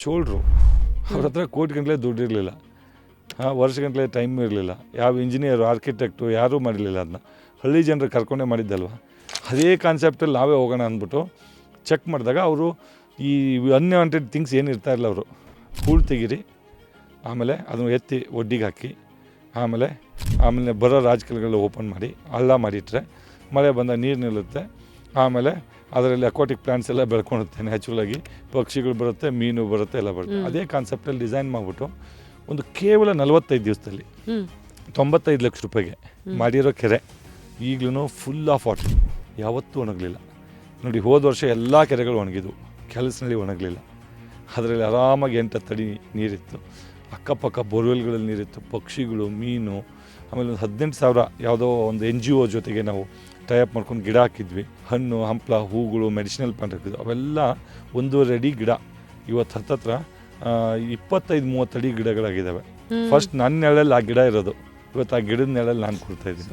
ಚೋಳರು ಅವ್ರ ಹತ್ರ ಕೋಟಿಗಟ್ಟಲೆ ದುಡ್ಡು ಇರಲಿಲ್ಲ, ವರ್ಷಗಟ್ಟಲೆ ಟೈಮ್ ಇರಲಿಲ್ಲ. ಯಾವ ಇಂಜಿನಿಯರು ಆರ್ಕಿಟೆಕ್ಟು ಯಾರೂ ಮಾಡಿರಲಿಲ್ಲ. ಅದನ್ನ ಹಳ್ಳಿ ಜನರು ಕರ್ಕೊಂಡೇ ಮಾಡಿದ್ದಲ್ವ. ಅದೇ ಕಾನ್ಸೆಪ್ಟಲ್ಲಿ ನಾವೇ ಹೋಗೋಣ ಅಂದ್ಬಿಟ್ಟು ಚೆಕ್ ಮಾಡಿದಾಗ ಅವರು ಈ ಅನ್ವಾಂಟೆಡ್ ಥಿಂಗ್ಸ್ ಏನು ಇರ್ತಾ ಇಲ್ಲ. ಅವರು ಹೂಳು ತೆಗೀರಿ, ಆಮೇಲೆ ಅದನ್ನು ಎತ್ತಿ ಒಡ್ಡಿಗೆ ಹಾಕಿ, ಆಮೇಲೆ ಬರೋ ರಾಜಕೀಯಗಳು ಓಪನ್ ಮಾಡಿ ಹಳ್ಳ ಮಾಡಿಟ್ರೆ ಮಳೆ ಬಂದಾಗ ನೀರು ನಿಲ್ಲುತ್ತೆ. ಆಮೇಲೆ ಅದರಲ್ಲಿ ಅಕ್ವಾಟಿಕ್ ಪ್ಲಾಂಟ್ಸ್ ಎಲ್ಲ ಬೆಳ್ಕೊಳುತ್ತೆ ನ್ಯಾಚುರಲಾಗಿ, ಪಕ್ಷಿಗಳು ಬರುತ್ತೆ, ಮೀನು ಬರುತ್ತೆ, ಎಲ್ಲ ಬರುತ್ತೆ. ಅದೇ ಕಾನ್ಸೆಪ್ಟಲ್ಲಿ ಡಿಸೈನ್ ಮಾಡಿಬಿಟ್ಟು ಒಂದು ಕೇವಲ 45 ದಿವಸದಲ್ಲಿ 95 ಲಕ್ಷ ರೂಪಾಯಿಗೆ ಮಾಡಿರೋ ಕೆರೆ ಈಗಲೂ ಫುಲ್ ಆಫ್ ವಾಟರ್, ಯಾವತ್ತೂ ಒಣಗಲಿಲ್ಲ. ನೋಡಿ, ಹೋದ ವರ್ಷ ಎಲ್ಲ ಕೆರೆಗಳು ಒಣಗಿದ್ವು, ಕೆಲಸನಲ್ಲಿ ಒಣಗಲಿಲ್ಲ. ಅದರಲ್ಲಿ ಆರಾಮಾಗಿ 8 ಅಡಿ ನೀರಿತ್ತು, ಅಕ್ಕಪಕ್ಕ ಬೋರ್ವೆಲ್ಗಳಲ್ಲಿ ನೀರಿತ್ತು, ಪಕ್ಷಿಗಳು, ಮೀನು. ಆಮೇಲೆ ಒಂದು 18,000 ಯಾವುದೋ ಒಂದು NGO ಜೊತೆಗೆ ನಾವು ಟೈಅಪ್ ಮಾಡ್ಕೊಂಡು ಗಿಡ ಹಾಕಿದ್ವಿ. ಹಣ್ಣು ಹಂಪಲ ಹೂಗಳು ಮೆಡಿಸಿನಲ್ ಪ್ಲಾಂಟ್ ಹಾಕಿದ್ವಿ. ಅವೆಲ್ಲ 1.5 ಅಡಿ ಗಿಡ ಇವತ್ತು ಹತ್ತತ್ರ 25-30 ಅಡಿ ಗಿಡಗಳಾಗಿದ್ದಾವೆ. ಫಸ್ಟ್ ನನ್ನ ನೆಳಲ್ಲಿ ಆ ಗಿಡ ಇರೋದು, ಇವತ್ತು ಆ ಗಿಡದ ನೆಳಲ್ಲಿ ನಾನು ಕೊಡ್ತಾಯಿದ್ದೀನಿ.